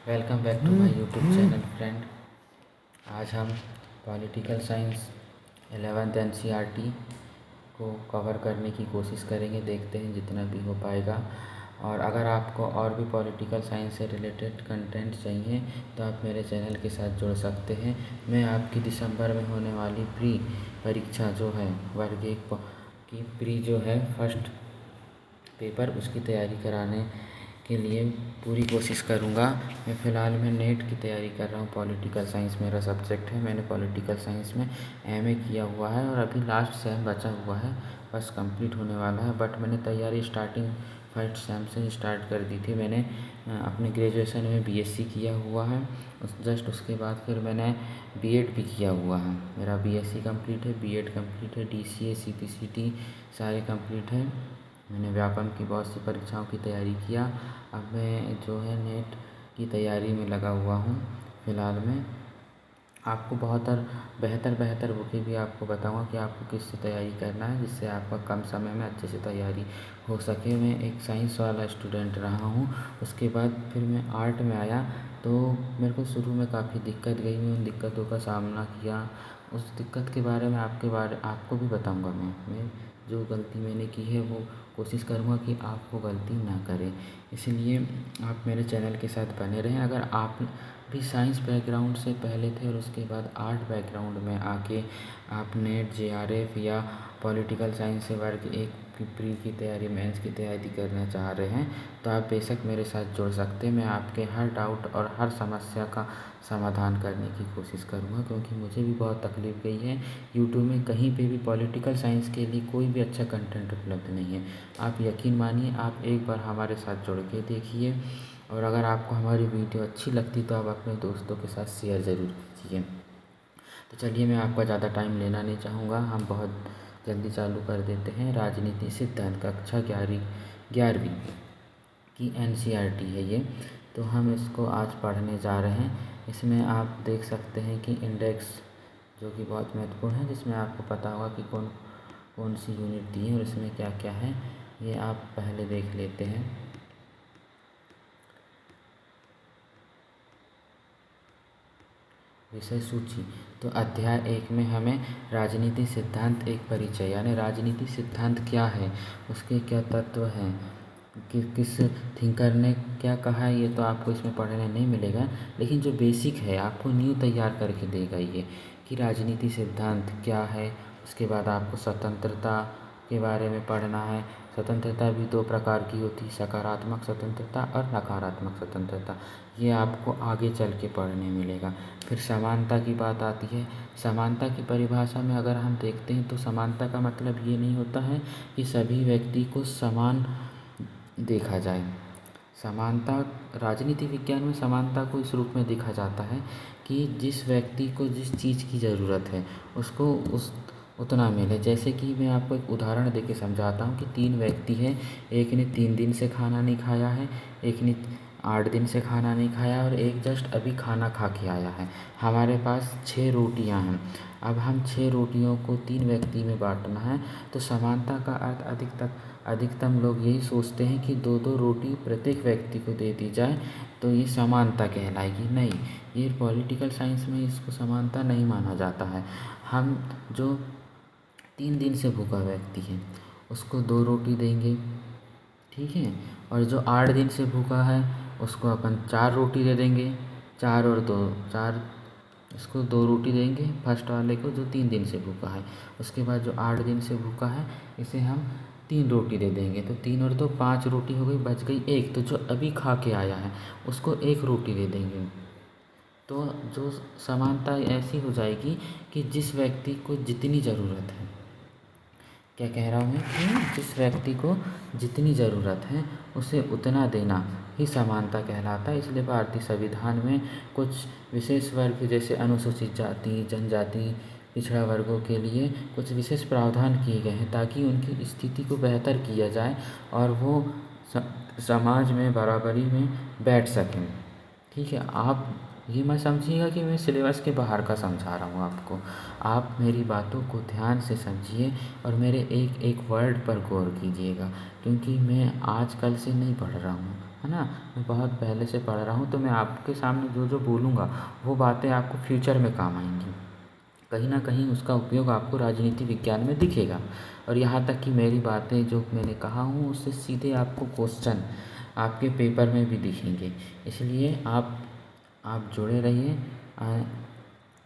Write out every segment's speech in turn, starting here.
Welcome back to my YouTube channel friend. आज हम political science 11th NCERT को cover करने की कोशिश करेंगे। देखते हैं जितना भी हो पाएगा। और अगर आपको और भी पॉलिटिकल साइंस से रिलेटेड कंटेंट चाहिए तो आप मेरे चैनल के साथ जुड़ सकते हैं। मैं आपकी दिसंबर में होने वाली प्री परीक्षा जो है वर्ग 1 की प्री जो है फर्स्ट पेपर, उसकी तैयारी कराने के लिए पूरी कोशिश करूँगा। मैं फ़िलहाल नेट की तैयारी कर रहा हूँ। पॉलिटिकल साइंस मेरा सब्जेक्ट है। मैंने पॉलिटिकल साइंस में एमए किया हुआ है और अभी लास्ट सेम बचा हुआ है, बस कंप्लीट होने वाला है। बट मैंने तैयारी स्टार्टिंग फर्स्ट सेम से स्टार्ट कर दी थी। मैंने अपने ग्रेजुएशन में बीएससी किया हुआ है। जस्ट उसके बाद फिर मैंने बीएड भी किया हुआ है। मेरा बीएससी कंप्लीट है, बीएड कंप्लीट है, डीसीए सीपीसीटी सारे कंप्लीट हैं। मैंने व्यापम की बहुत सी परीक्षाओं की तैयारी किया। अब मैं जो है नेट की तैयारी में लगा हुआ हूँ। फ़िलहाल में आपको बहुत बेहतर बुकें भी आपको बताऊँगा कि आपको किससे तैयारी करना है, जिससे आपका कम समय में अच्छे से तैयारी हो सके। मैं एक साइंस वाला स्टूडेंट रहा हूँ। उसके बाद फिर मैं आर्ट में आया तो मेरे को शुरू में काफ़ी दिक्कत गई। मैं उन दिक्कतों का सामना किया। उस दिक्कत के बारे में आपको भी बताऊँगा। मैं जो गलती मैंने की है वो कोशिश करूँगा कि आप वो गलती ना करें। इसलिए आप मेरे चैनल के साथ बने रहें। अगर आप भी साइंस बैकग्राउंड से पहले थे और उसके बाद आर्ट बैकग्राउंड में आके आप नेट जेआरएफ या पॉलिटिकल साइंस से वर्ग 1 की प्री की तैयारी, मेंस की तैयारी करना चाह रहे हैं तो आप बेशक मेरे साथ जुड़ सकते हैं। मैं आपके हर डाउट और हर समस्या का समाधान करने की कोशिश करूँगा, क्योंकि मुझे भी बहुत तकलीफ़ गई है। यूट्यूब में कहीं पे भी पॉलिटिकल साइंस के लिए कोई भी अच्छा कंटेंट उपलब्ध नहीं है। आप यकीन मानिए, आप एक बार हमारे साथ जुड़ के देखिए। और अगर आपको हमारी वीडियो अच्छी लगती तो आप अपने दोस्तों के साथ शेयर ज़रूर कीजिए। तो चलिए, मैं आपका ज़्यादा टाइम लेना नहीं चाहूँगा। हम बहुत जल्दी चालू कर देते हैं। राजनीति सिद्धांत कक्षा 11वीं की एनसीईआरटी है ये। तो हम इसको आज पढ़ने जा रहे हैं। इसमें आप देख सकते हैं कि इंडेक्स जो कि बहुत महत्वपूर्ण है, जिसमें आपको पता होगा कि कौन कौन सी यूनिट दी है और इसमें क्या क्या है, ये आप पहले देख लेते हैं। विषय सूची। तो अध्याय 1 में हमें राजनीति सिद्धांत एक परिचय, यानी राजनीति सिद्धांत क्या है, उसके क्या तत्व हैं, किस थिंकर ने क्या कहा है, ये तो आपको इसमें पढ़ने नहीं मिलेगा। लेकिन जो बेसिक है आपको न्यू तैयार करके देगा ये कि राजनीति सिद्धांत क्या है। उसके बाद आपको स्वतंत्रता के बारे में पढ़ना है। स्वतंत्रता भी 2 प्रकार की होती है, सकारात्मक स्वतंत्रता और नकारात्मक स्वतंत्रता। ये आपको आगे चल के पढ़ने मिलेगा। फिर समानता की बात आती है। समानता की परिभाषा में अगर हम देखते हैं तो समानता का मतलब ये नहीं होता है कि सभी व्यक्ति को समान देखा जाए। समानता, राजनीति विज्ञान में समानता को इस रूप में देखा जाता है कि जिस व्यक्ति को जिस चीज़ की ज़रूरत है उसको उतना मिले। जैसे कि मैं आपको एक उदाहरण देके समझाता हूँ कि 3 व्यक्ति हैं। एक ने 3 दिन से खाना नहीं खाया है, एक ने 8 दिन से खाना नहीं खाया और एक जस्ट अभी खाना खा के आया है। हमारे पास 6 रोटियाँ हैं। अब हम 6 रोटियों को 3 व्यक्ति में बांटना है। तो समानता का अर्थ अधिकतम लोग यही सोचते हैं कि 2-2 रोटी प्रत्येक व्यक्ति को दे दी जाए तो ये समानता कहलाएगी। नहीं, ये पॉलिटिकल साइंस में इसको समानता नहीं माना जाता है। हम जो 3 दिन से भूखा व्यक्ति है उसको 2 रोटी देंगे, ठीक है। और जो 8 दिन से भूखा है उसको अपन 4 रोटी दे देंगे। 4 और 2 4, इसको 2 रोटी देंगे फर्स्ट वाले को जो 3 दिन से भूखा है। उसके बाद जो 8 दिन से भूखा है इसे हम 3 रोटी दे देंगे। तो 3 और 2 5 रोटी हो गई, बच गई 1। तो जो अभी खा के आया है उसको 1 रोटी दे देंगे। तो जो समानता ऐसी हो जाएगी कि जिस व्यक्ति को जितनी ज़रूरत है, क्या कह रहा हूँ मैं, कि जिस व्यक्ति को जितनी ज़रूरत है उसे उतना देना ही समानता कहलाता है। इसलिए भारतीय संविधान में कुछ विशेष वर्ग जैसे अनुसूचित जाति, जनजाति, पिछड़ा वर्गों के लिए कुछ विशेष प्रावधान किए गए हैं ताकि उनकी स्थिति को बेहतर किया जाए और वो समाज में बराबरी में बैठ सकें। ठीक है, आप ये मत समझिएगा कि मैं सिलेबस के बाहर का समझा रहा हूँ आपको। आप मेरी बातों को ध्यान से समझिए और मेरे एक एक वर्ड पर गौर कीजिएगा, क्योंकि मैं आज कल से नहीं पढ़ रहा हूँ। है ना। मैं बहुत पहले से पढ़ रहा हूँ, तो मैं आपके सामने जो जो बोलूँगा वो बातें आपको फ्यूचर में काम आएंगी। कहीं ना कहीं उसका उपयोग आपको राजनीति विज्ञान में दिखेगा। और यहाँ तक कि मेरी बातें जो मैंने कहा हूँ उससे सीधे आपको क्वेश्चन आपके पेपर में भी दिखेंगे। इसलिए आप जुड़े रहिए।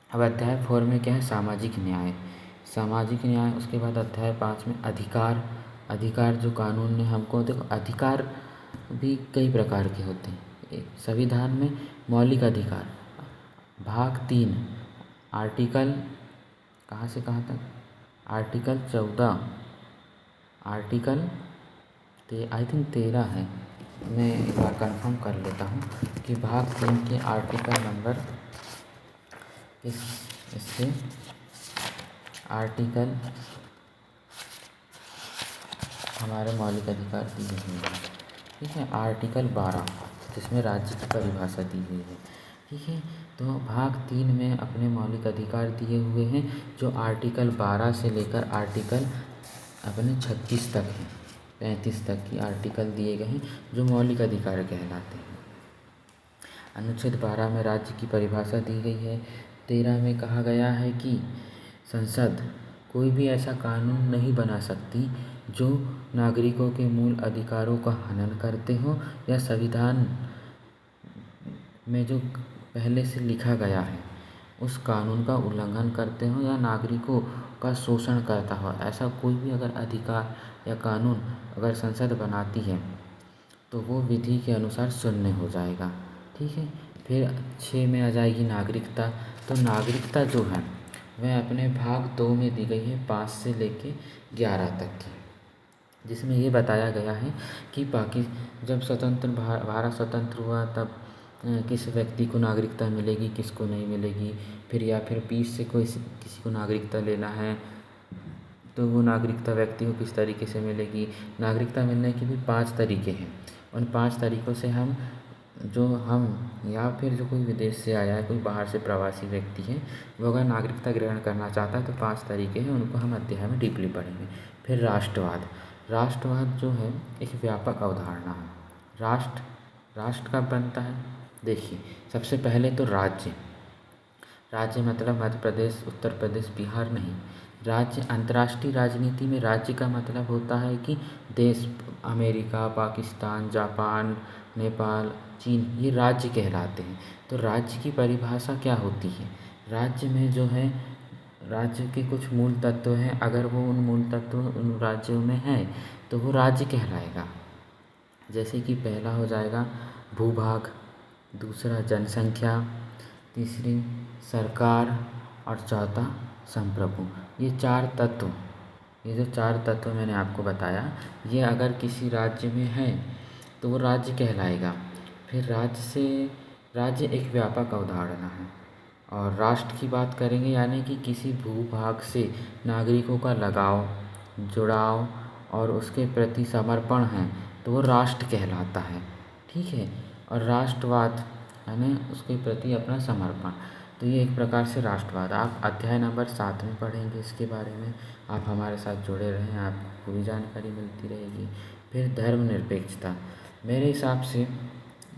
अब अध्याय 4 में क्या है, सामाजिक न्याय। सामाजिक न्याय, उसके बाद अध्याय 5 में अधिकार। अधिकार जो कानून ने हमको, देखो अधिकार भी कई प्रकार के होते हैं। संविधान में मौलिक अधिकार, भाग 3, आर्टिकल कहाँ से कहाँ तक, आर्टिकल 14, आर्टिकल आई थिंक 13 है। मैं एक बार कंफर्म कर लेता हूँ कि भाग 3 के आर्टिकल नंबर इससे आर्टिकल हमारे मौलिक अधिकार दिए हुए हैं, ठीक है। आर्टिकल 12 जिसमें राज्य की परिभाषा दी हुई है, ठीक है। तो भाग 3 में अपने मौलिक अधिकार दिए हुए हैं, जो आर्टिकल 12 से लेकर आर्टिकल अपने 36 तक हैं, 35 तक की आर्टिकल दिए गए हैं जो मौलिक अधिकार कहलाते हैं। अनुच्छेद 12 में राज्य की परिभाषा दी गई है। 13 में कहा गया है कि संसद कोई भी ऐसा कानून नहीं बना सकती जो नागरिकों के मूल अधिकारों का हनन करते हो या संविधान में जो पहले से लिखा गया है उस कानून का उल्लंघन करते हो या नागरिकों का शोषण करता हो। ऐसा कोई भी अगर अधिकार या कानून अगर संसद बनाती है तो वो विधि के अनुसार शून्य हो जाएगा, ठीक है। फिर 6 में आ जाएगी नागरिकता। तो नागरिकता जो है वह अपने भाग 2 में दी गई है 5 से लेके 11 तक की, जिसमें ये बताया गया है कि जब भारत स्वतंत्र हुआ तब किस व्यक्ति को नागरिकता मिलेगी, किसको नहीं मिलेगी। फिर या फिर 20 से किसी को नागरिकता लेना है तो वो नागरिकता व्यक्ति को किस तरीके से मिलेगी। नागरिकता मिलने के भी 5 तरीके हैं। उन 5 तरीक़ों से हम या फिर जो कोई विदेश से आया है, कोई बाहर से प्रवासी व्यक्ति है, वो अगर नागरिकता ग्रहण करना चाहता है तो 5 तरीके हैं, उनको हम अध्याय में डीपली पढ़ेंगे। फिर राष्ट्रवाद। राष्ट्रवाद जो है एक व्यापक अवधारणा है। राष्ट्र कब बनता है, देखिए सबसे पहले तो राज्य मतलब मध्य प्रदेश, उत्तर प्रदेश, बिहार नहीं। राज्य अंतर्राष्ट्रीय राजनीति में राज्य का मतलब होता है कि देश, अमेरिका, पाकिस्तान, जापान, नेपाल, चीन, ये राज्य कहलाते हैं। तो राज्य की परिभाषा क्या होती है, राज्य में जो है राज्य के कुछ मूल तत्व हैं, अगर वो उन मूल तत्व उन राज्यों में है तो वो राज्य कहलाएगा। जैसे कि पहला हो जाएगा भूभाग, दूसरा जनसंख्या, तीसरी सरकार और चौथा संप्रभु। ये जो 4 तत्व मैंने आपको बताया, ये अगर किसी राज्य में है तो वो राज्य कहलाएगा। फिर राज्य एक व्यापक अवधारणा है। और राष्ट्र की बात करेंगे यानी कि किसी भूभाग से नागरिकों का लगाव, जुड़ाव और उसके प्रति समर्पण है तो वो राष्ट्र कहलाता है, ठीक है। और राष्ट्रवाद यानी उसके प्रति अपना समर्पण, तो ये एक प्रकार से राष्ट्रवाद। आप अध्याय नंबर 7 में पढ़ेंगे इसके बारे में। आप हमारे साथ जुड़े रहें, आपको पूरी जानकारी मिलती रहेगी। फिर धर्मनिरपेक्षता, मेरे हिसाब से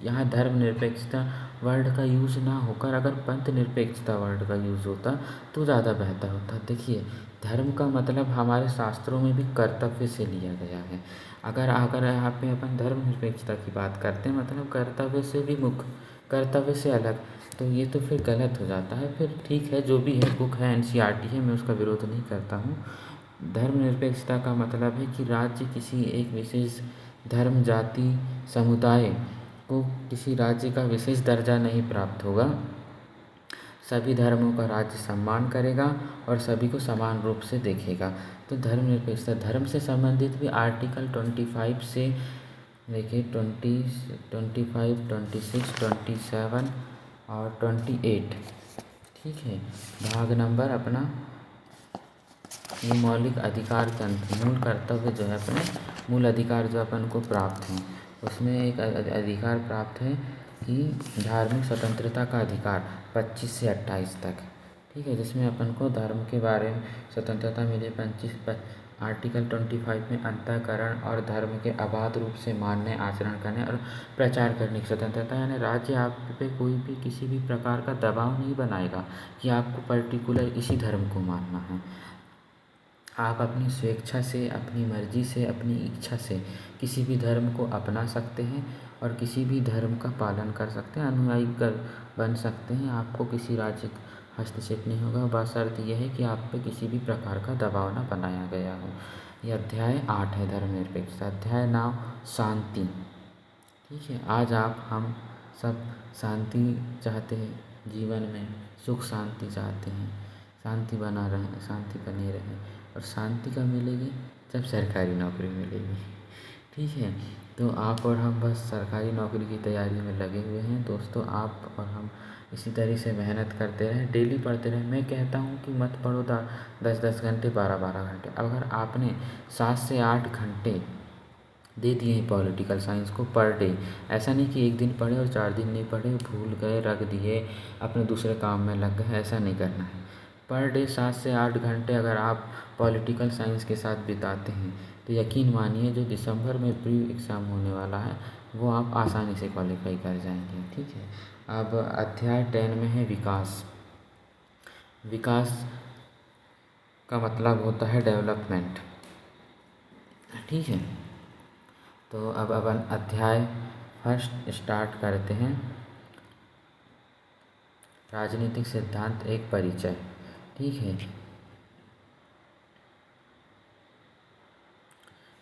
यहाँ धर्मनिरपेक्षता वर्ड का यूज़ ना होकर अगर पंथ निरपेक्षता वर्ड का यूज़ होता तो ज़्यादा बेहतर होता। देखिए धर्म का मतलब हमारे शास्त्रों में भी कर्तव्य से लिया गया है। अगर यहाँ पे अपन धर्मनिरपेक्षता की बात करते हैं मतलब कर्तव्य से विमुख, कर्तव्य से अलग, तो ये तो फिर गलत हो जाता है। फिर ठीक है, जो भी है बुक है, NCERT है, मैं उसका विरोध नहीं करता हूँ। धर्मनिरपेक्षता का मतलब है कि राज्य किसी एक विशेष धर्म, जाति, समुदाय को किसी राज्य का विशेष दर्जा नहीं प्राप्त होगा। सभी धर्मों का राज्य सम्मान करेगा और सभी को समान रूप से देखेगा। तो धर्मनिरपेक्षता, धर्म से संबंधित भी आर्टिकल 25 से लेके 25, 26, 27 और 28, ठीक है। भाग नंबर अपना ये मौलिक अधिकार के मूल कर्तव्य जो है अपने मूल अधिकार जो अपन को प्राप्त हैं, उसमें एक अधिकार प्राप्त है कि धार्मिक स्वतंत्रता का अधिकार 25 से 28 तक, ठीक है, जिसमें अपन को धर्म के बारे में स्वतंत्रता मिले आर्टिकल 25 में अंतःकरण और धर्म के अबाध रूप से मानने, आचरण करने और प्रचार करने की स्वतंत्रता, यानी राज्य आप पे कोई भी किसी भी प्रकार का दबाव नहीं बनाएगा कि आपको पर्टिकुलर इसी धर्म को मानना है। आप अपनी स्वेच्छा से, अपनी मर्जी से, अपनी इच्छा से किसी भी धर्म को अपना सकते हैं और किसी भी धर्म का पालन कर सकते हैं, अनुयायी बन सकते हैं। आपको किसी राज्य का हस्तक्षेप नहीं होगा, बशर्ते यह है कि आप पे किसी भी प्रकार का दबाव ना बनाया गया हो। ये अध्याय 8 है, धर्मनिरपेक्षता। अध्याय 9, शांति। ठीक है, आज हम सब शांति चाहते हैं, जीवन में सुख शांति चाहते हैं, शांति बना रहे, शांति बनी रहे। और शांति कब मिलेगी? जब सरकारी नौकरी मिलेगी। ठीक है, तो आप और हम बस सरकारी नौकरी की तैयारी में लगे हुए हैं दोस्तों। आप और हम इसी तरह से मेहनत करते रहें, डेली पढ़ते रहें। मैं कहता हूँ कि मत पढ़ो 10-10 घंटे, 12-12 घंटे। अगर आपने 7 से 8 घंटे दे दिए हैं पॉलिटिकल साइंस को पर डे, ऐसा नहीं कि एक दिन पढ़े और 4 दिन नहीं पढ़े, भूल गए, रख दिए, अपने दूसरे काम में लग गए, ऐसा नहीं करना है। पर डे 7 से 8 घंटे अगर आप पॉलिटिकल साइंस के साथ बिताते हैं तो यकीन मानिए जो दिसंबर में प्री एग्ज़ाम होने वाला है वो आप आसानी से क्वालिफाई कर जाएंगे। ठीक है, अब अध्याय 10 में है विकास। विकास का मतलब होता है डेवलपमेंट। ठीक है, तो अब अपन अध्याय 1 स्टार्ट करते हैं। राजनीतिक सिद्धांत एक परिचय। ठीक है,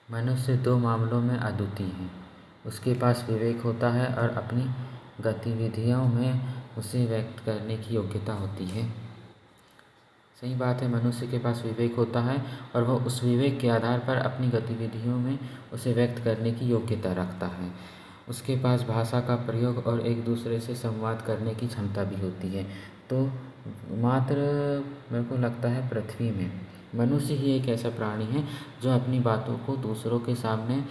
मनुष्य 2 मामलों में अद्वितीय है। उसके पास विवेक होता है और अपनी गतिविधियों में उसे व्यक्त करने की योग्यता होती है। सही बात है, मनुष्य के पास विवेक होता है और वह उस विवेक के आधार पर अपनी गतिविधियों में उसे व्यक्त करने की योग्यता रखता है। उसके पास भाषा का प्रयोग और एक दूसरे से संवाद करने की क्षमता भी होती है। तो मात्र मेरे को लगता है पृथ्वी में मनुष्य ही एक ऐसा प्राणी है जो अपनी बातों को दूसरों के सामने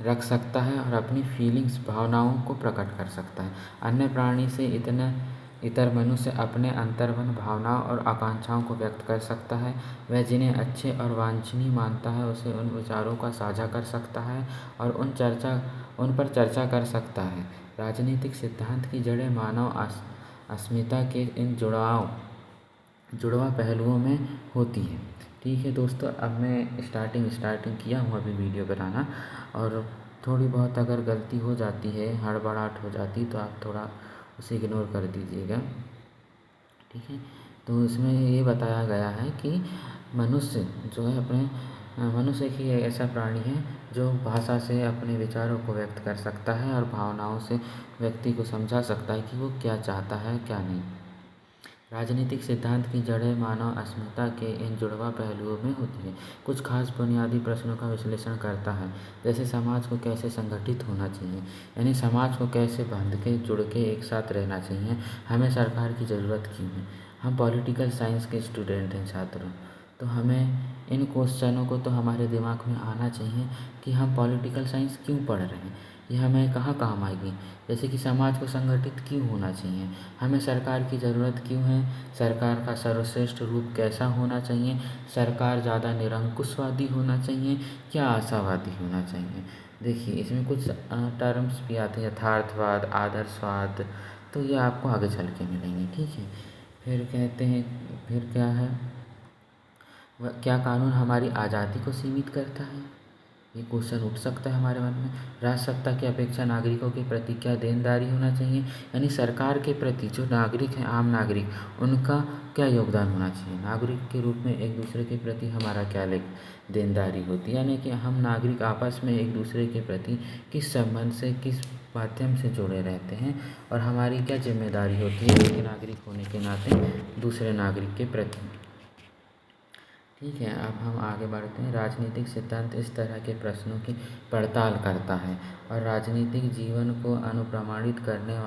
रख सकता है और अपनी फीलिंग्स, भावनाओं को प्रकट कर सकता है। अन्य प्राणी से इतर मनुष्य अपने अंतर्मन, भावनाओं और आकांक्षाओं को व्यक्त कर सकता है। वह जिन्हें अच्छे और वांछनीय मानता है उसे उन विचारों का साझा कर सकता है और उन पर चर्चा कर सकता है। राजनीतिक सिद्धांत की जड़ें मानव अस्मिता के इन जुड़वा पहलुओं में होती हैं। ठीक है दोस्तों, अब मैं स्टार्टिंग किया हूँ अभी वीडियो बनाना, और थोड़ी बहुत अगर गलती हो जाती है, हड़बड़ाहट हो जाती, तो आप थोड़ा उसे इग्नोर कर दीजिएगा। ठीक है, तो इसमें ये बताया गया है कि मनुष्य जो है मनुष्य ही ऐसा प्राणी है जो भाषा से अपने विचारों को व्यक्त कर सकता है और भावनाओं से व्यक्ति को समझा सकता है कि वो क्या चाहता है, क्या नहीं। राजनीतिक सिद्धांत की जड़ें मानव अस्मिता के इन जुड़वा पहलुओं में होती है। कुछ खास बुनियादी प्रश्नों का विश्लेषण करता है, जैसे समाज को कैसे संगठित होना चाहिए, यानी समाज को कैसे बांध के जुड़ के एक साथ रहना चाहिए, हमें सरकार की ज़रूरत क्यों है। हम पॉलिटिकल साइंस के स्टूडेंट हैं, छात्र, तो हमें इन क्वेश्चनों को तो हमारे दिमाग में आना चाहिए कि हम पॉलिटिकल साइंस क्यों पढ़ रहे हैं, ये हमें कहाँ काम आएगी। जैसे कि समाज को संगठित क्यों होना चाहिए, हमें सरकार की ज़रूरत क्यों है, सरकार का सर्वश्रेष्ठ रूप कैसा होना चाहिए, सरकार ज़्यादा निरंकुशवादी होना चाहिए या आशावादी होना चाहिए। देखिए इसमें कुछ टर्म्स भी आते हैं, यथार्थवाद, आदर्शवाद, तो ये आपको आगे चल के मिलेंगे। ठीक है, फिर कहते हैं, फिर क्या है, क्या कानून हमारी आज़ादी को सीमित करता है, ये क्वेश्चन उठ सकता है हमारे मन में। राजसत्ता की अपेक्षा नागरिकों के प्रति क्या देनदारी होना चाहिए, यानी सरकार के प्रति जो नागरिक हैं, आम नागरिक, उनका क्या योगदान होना चाहिए। नागरिक के रूप में एक दूसरे के प्रति हमारा क्या देनदारी होती है, यानी कि हम नागरिक आपस में एक दूसरे के प्रति किस संबंध से, किस माध्यम से जुड़े रहते हैं और हमारी क्या जिम्मेदारी होती है एक नागरिक होने के नाते दूसरे नागरिक के प्रति। ठीक है, अब हम आगे बढ़ते हैं। राजनीतिक सिद्धांत इस तरह के प्रश्नों की पड़ताल करता है और राजनीतिक जीवन को अनुप्रमाणित करने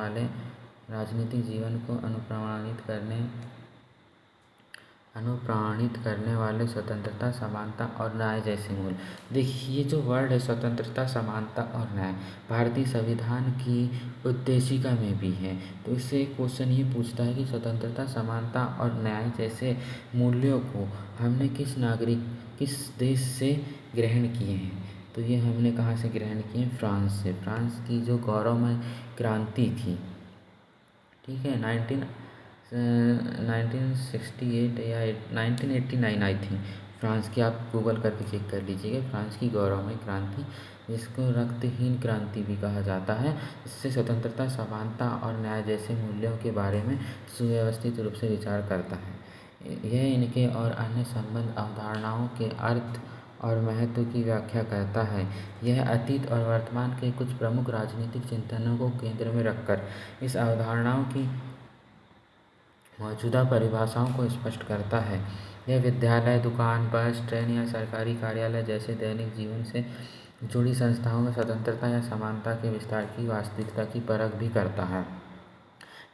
वाले स्वतंत्रता, समानता और न्याय जैसे मूल। देखिए ये जो वर्ड है स्वतंत्रता, समानता और न्याय, भारतीय संविधान की उद्देशिका में भी है। तो इससे क्वेश्चन ये पूछता है कि स्वतंत्रता, समानता और न्याय जैसे मूल्यों को हमने किस नागरिक किस देश से ग्रहण किए हैं? तो ये हमने कहाँ से ग्रहण किए हैं? फ्रांस से। फ्रांस की जो गौरवमय क्रांति थी, ठीक है, 1968 या 1989 आई थी फ्रांस की। आप गूगल करके चेक कर लीजिएगा। फ्रांस की गौरवमय क्रांति, जिसको रक्तहीन क्रांति भी कहा जाता है, इससे स्वतंत्रता, समानता और न्याय जैसे मूल्यों के बारे में सुव्यवस्थित रूप से विचार करता है। यह इनके और अन्य संबंध अवधारणाओं के अर्थ और महत्व की व्याख्या करता है। यह अतीत और वर्तमान के कुछ प्रमुख राजनीतिक चिंतनों को केंद्र में रखकर इस अवधारणाओं की मौजूदा परिभाषाओं को स्पष्ट करता है। यह विद्यालय, दुकान, बस, ट्रेन या सरकारी कार्यालय जैसे दैनिक जीवन से जुड़ी संस्थाओं में स्वतंत्रता या समानता के विस्तार की वास्तविकता की परख भी करता है।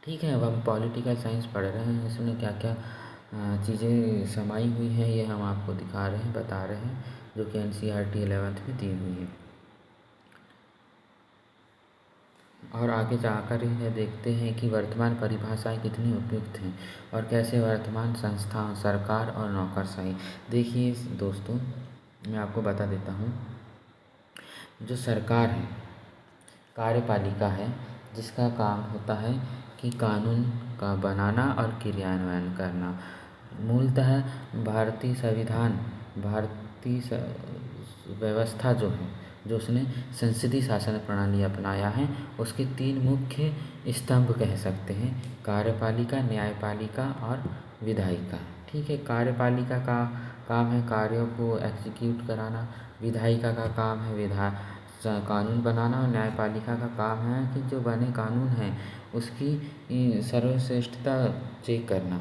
ठीक है, अब हम पॉलिटिकल साइंस पढ़ रहे हैं। इसमें क्या क्या चीज़ें समाई हुई हैं ये हम आपको दिखा रहे हैं, बता रहे हैं, जो कि NCERT 11th में दी हुई है। और आगे जाकर यह देखते हैं कि वर्तमान परिभाषाएं कितनी उपयुक्त हैं और कैसे वर्तमान संस्थाओं, सरकार और नौकरशाही। देखिए दोस्तों, मैं आपको बता देता हूँ, जो सरकार है, कार्यपालिका है, जिसका काम होता है कि कानून का बनाना और क्रियान्वयन करना। मूलतः भारतीय संविधान, भारतीय व्यवस्था जो है, जो उसने संसदीय शासन प्रणाली अपनाया है, उसके 3 मुख्य स्तंभ कह सकते हैं: कार्यपालिका, न्यायपालिका और विधायिका। ठीक है, कार्यपालिका का काम है कार्यों को एग्जीक्यूट कराना, विधायिका का काम है कानून बनाना, और न्यायपालिका का काम है कि जो बने कानून हैं उसकी सर्वश्रेष्ठता चेक करना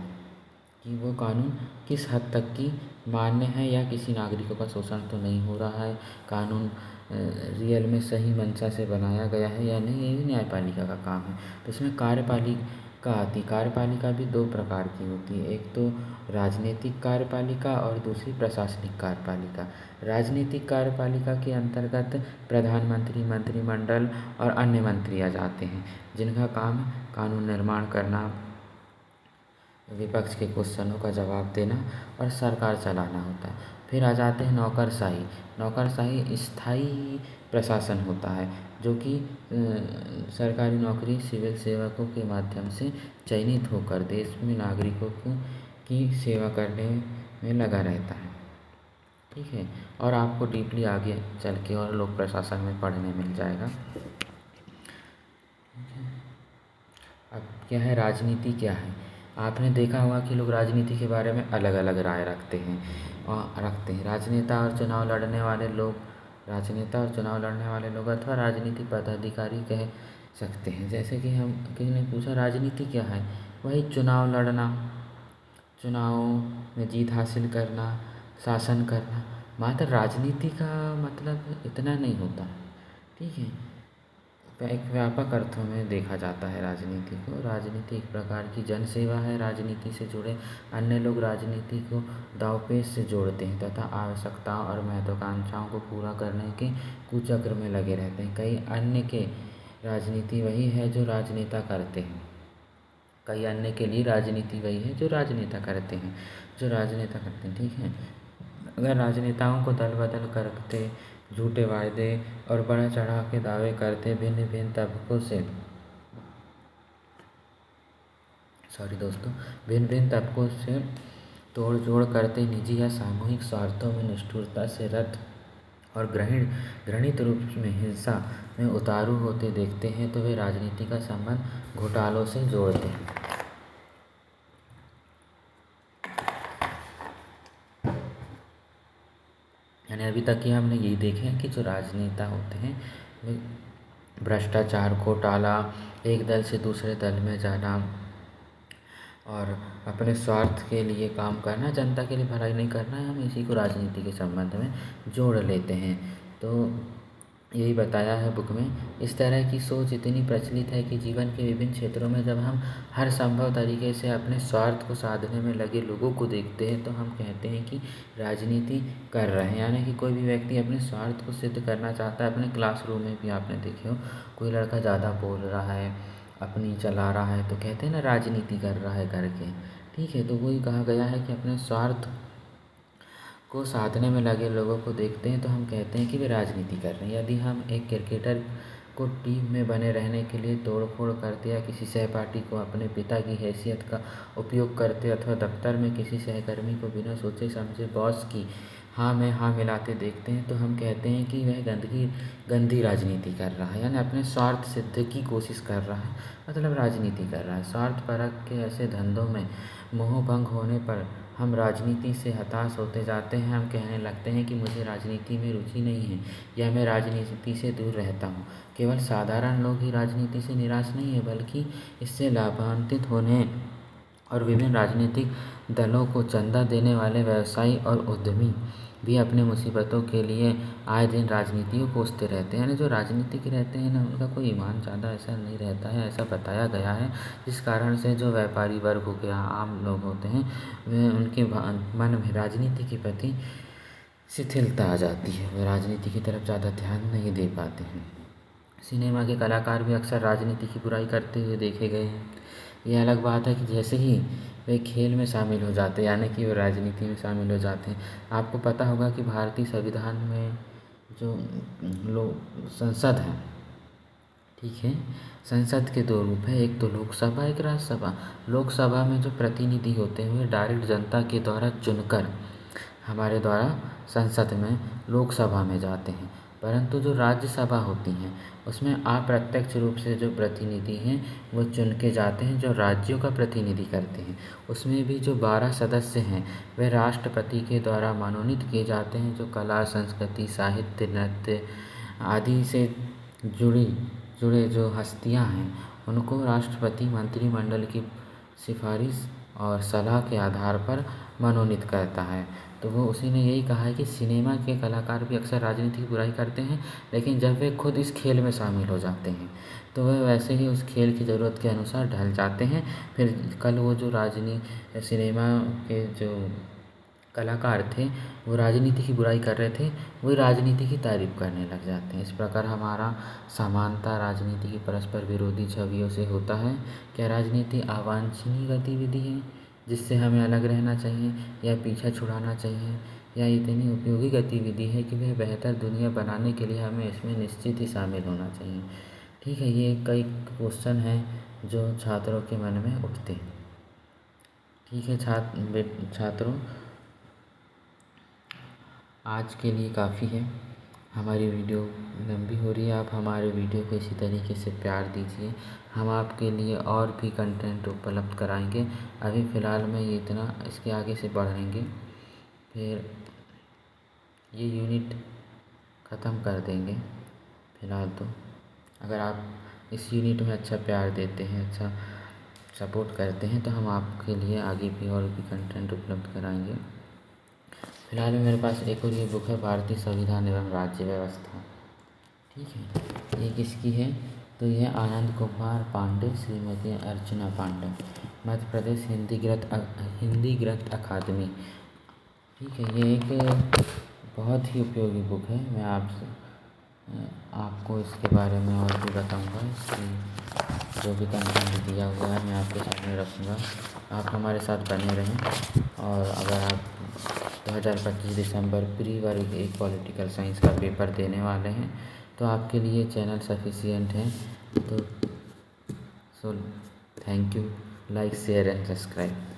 कि वो कानून किस हद तक की मान्य है या किसी नागरिकों का शोषण तो नहीं हो रहा है, कानून रियल में सही मंशा से बनाया गया है या नहीं। ये भी न्यायपालिका का काम है। तो इसमें कार्यपालिका आती। कार्यपालिका भी 2 प्रकार की होती है, एक तो राजनीतिक कार्यपालिका और दूसरी प्रशासनिक कार्यपालिका। राजनीतिक कार्यपालिका के अंतर्गत प्रधानमंत्री, मंत्रिमंडल और अन्य मंत्री आ जाते हैं, जिनका काम कानून निर्माण करना, विपक्ष के क्वेश्चनों का जवाब देना और सरकार चलाना होता है। फिर आ जाते हैं नौकरशाही। नौकरशाही स्थायी प्रशासन होता है, जो कि सरकारी नौकरी, सिविल सेवकों के माध्यम से चयनित होकर देश में नागरिकों की सेवा करने में लगा रहता है। ठीक है, और आपको डीपली आगे चल के और लोक प्रशासन में पढ़ने मिल जाएगा। अब क्या है, राजनीति क्या है? आपने देखा होगा कि लोग राजनीति के बारे में अलग अलग राय रखते हैं। राजनेता और चुनाव लड़ने वाले लोग, अथवा राजनीतिक पदाधिकारी कह सकते हैं। जैसे कि हम किसी ने पूछा राजनीति क्या है, वही चुनाव लड़ना, चुनाव में जीत हासिल करना, शासन करना। मात्र राजनीति का मतलब इतना नहीं होता। ठीक है, एक व्यापक अर्थों में देखा जाता है राजनीति को। राजनीति एक प्रकार की जनसेवा है। राजनीति से जुड़े अन्य लोग राजनीति को दांवपेच से जोड़ते हैं तथा आवश्यकताओं और महत्वाकांक्षाओं को पूरा करने के कुचक्र में लगे रहते हैं। कई अन्य के राजनीति वही है जो राजनेता करते हैं। कई अन्य के लिए राजनीति वही है जो राजनेता करते हैं। ठीक है, अगर राजनेताओं को दल बदल करते, झूठे वायदे और बढ़ा चढ़ा के दावे करते, भिन्न भिन्न तबकों से तोड़ जोड़ करते, निजी या सामूहिक स्वार्थों में निष्ठुरता से रत और घृणित रूप में हिंसा में उतारू होते देखते हैं, तो वे राजनीति का संबंध घोटालों से जोड़ते हैं। यानी अभी तक ही हमने यही देखे हैं कि जो राजनेता होते हैं वे भ्रष्टाचार, घोटाला, एक दल से दूसरे दल में जाना और अपने स्वार्थ के लिए काम करना, जनता के लिए भलाई नहीं करना है, हम इसी को राजनीति के संबंध में जोड़ लेते हैं। तो यही बताया है बुक में। इस तरह की सोच इतनी प्रचलित है कि जीवन के विभिन्न क्षेत्रों में जब हम हर संभव तरीके से अपने स्वार्थ को साधने में लगे लोगों को देखते हैं, तो हम कहते हैं कि राजनीति कर रहे हैं। यानी कि कोई भी व्यक्ति अपने स्वार्थ को सिद्ध करना चाहता है। अपने क्लासरूम में भी आपने देखे हो, कोई लड़का ज़्यादा बोल रहा है, अपनी चला रहा है, तो कहते हैं ना राजनीति कर रहा है करके। ठीक है, तो वही कहा गया है कि अपने स्वार्थ को साधने में लगे लोगों को देखते हैं तो हम कहते हैं कि वे राजनीति कर रहे हैं। यदि हम एक क्रिकेटर को टीम में बने रहने के लिए तोड़-फोड़ करते या किसी सहपाठी को अपने पिता की हैसियत का उपयोग करते अथवा दफ्तर में किसी सहकर्मी को बिना सोचे समझे बॉस की हाँ में हाँ मिलाते देखते हैं तो हम कहते हैं कि वह गंदी राजनीति कर रहा है, यानी अपने स्वार्थ सिद्धि की कोशिश कर रहा है, मतलब राजनीति कर रहा है। स्वार्थपरक के ऐसे धंधों में मोह भंग होने पर हम राजनीति से हताश होते जाते हैं। हम कहने लगते हैं कि मुझे राजनीति में रुचि नहीं है या मैं राजनीति से दूर रहता हूँ। केवल साधारण लोग ही राजनीति से निराश नहीं है, बल्कि इससे लाभान्वित होने और विभिन्न राजनीतिक दलों को चंदा देने वाले व्यवसायी और उद्यमी भी अपने मुसीबतों के लिए आए दिन राजनीति को कोसते रहते हैं। यानी जो राजनीतिक रहते हैं ना, उनका कोई ईमान ज़्यादा ऐसा नहीं रहता है, ऐसा बताया गया है। जिस कारण से जो व्यापारी वर्ग हो गया, आम लोग होते हैं, वे उनके मन में राजनीति के प्रति शिथिलता आ जाती है, वे राजनीति की तरफ ज़्यादा ध्यान नहीं दे पाते हैं। सिनेमा के कलाकार भी अक्सर राजनीति की बुराई करते हुए देखे गए हैं। ये अलग बात है कि जैसे ही वे खेल में शामिल हो जाते हैं, यानी कि वे राजनीति में शामिल हो जाते हैं। आपको पता होगा कि भारतीय संविधान में जो संसद है, ठीक है, संसद के 2 रूप हैं, एक तो लोकसभा, एक राज्यसभा। लोकसभा में जो प्रतिनिधि होते हैं वे डायरेक्ट जनता के द्वारा चुनकर हमारे द्वारा संसद में लोकसभा में जाते हैं, परंतु जो राज्यसभा होती हैं उसमें अप्रत्यक्ष रूप से जो प्रतिनिधि हैं वो चुन के जाते हैं, जो राज्यों का प्रतिनिधि करते हैं। उसमें भी जो 12 सदस्य हैं वे राष्ट्रपति के द्वारा मनोनीत किए जाते हैं। जो कला, संस्कृति, साहित्य, नृत्य आदि से जुड़े जो हस्तियां हैं उनको राष्ट्रपति मंत्रिमंडल की सिफारिश और सलाह के आधार पर मनोनीत करता है। तो वो उसी ने यही कहा है कि सिनेमा के कलाकार भी अक्सर राजनीति की बुराई करते हैं, लेकिन जब वे खुद इस खेल में शामिल हो जाते हैं तो वह वैसे ही उस खेल की ज़रूरत के अनुसार ढल जाते हैं। फिर कल वो जो सिनेमा के जो कलाकार थे वो राजनीति की बुराई कर रहे थे, वो राजनीति की तारीफ़ करने लग जाते हैं। इस प्रकार हमारा समानता राजनीति की परस्पर विरोधी छवियों से होता है। क्या राजनीति अवांछनीय गतिविधि है जिससे हमें अलग रहना चाहिए या पीछा छुड़ाना चाहिए, या इतनी उपयोगी गतिविधि है कि वह बेहतर दुनिया बनाने के लिए हमें इसमें निश्चित ही शामिल होना चाहिए? ठीक है, ये कई क्वेश्चन हैं जो छात्रों के मन में उठते हैं। ठीक है छात्रों, आज के लिए काफ़ी है, हमारी वीडियो लंबी हो रही है। आप हमारे वीडियो को इसी तरीके से प्यार दीजिए, हम आपके लिए और भी कंटेंट उपलब्ध कराएंगे। अभी फ़िलहाल में ये इतना, इसके आगे से बढ़ेंगे, फिर ये यूनिट ख़त्म कर देंगे। फ़िलहाल तो अगर आप इस यूनिट में अच्छा प्यार देते हैं, अच्छा सपोर्ट करते हैं, तो हम आपके लिए आगे भी और भी कंटेंट उपलब्ध कराएंगे। फिलहाल में मेरे पास एक और ये बुक है, भारतीय संविधान एवं राज्य व्यवस्था। ठीक है, ये किसकी है? तो यह आनंद कुमार पांडे, श्रीमती अर्चना पांडे, मध्य प्रदेश हिंदी ग्रंथ अकादमी। ठीक है, ये एक बहुत ही उपयोगी बुक है। मैं आपको इसके बारे में और भी बताऊंगा। इसकी जो भी कंटेंट दिया हुआ है मैं आपके सामने रखूँगा। आप हमारे साथ बने रहें। और अगर आप 2025 दिसंबर प्री वर्ग एक पॉलिटिकल साइंस का पेपर देने वाले हैं तो आपके लिए चैनल सफिशिएंट है। तो thank you, like, share and subscribe.